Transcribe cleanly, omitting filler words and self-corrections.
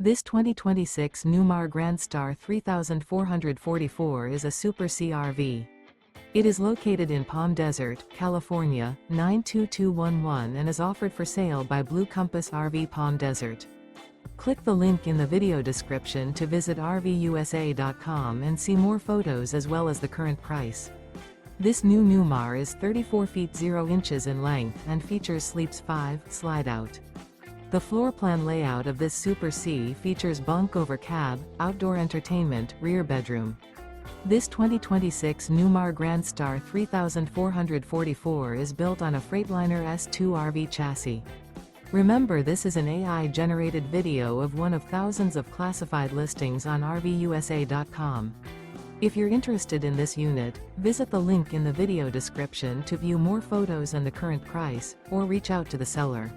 This 2026 Newmar Grand Star 3444 is a Super CRV. It is located in Palm Desert, California, 92211 and is offered for sale by Blue Compass RV Palm Desert. Click the link in the video description to visit RVUSA.com and see more photos as well as the current price. This new Newmar is 34 feet 0 inches in length and features Sleeps 5 Slideout. The floor plan layout of this Super C features bunk over cab, outdoor entertainment, rear bedroom. This 2026 Newmar Grand Star 3444 is built on a Freightliner S2RV chassis. Remember, this is an AI-generated video of one of thousands of classified listings on RVUSA.com. If you're interested in this unit, visit the link in the video description to view more photos and the current price, or reach out to the seller.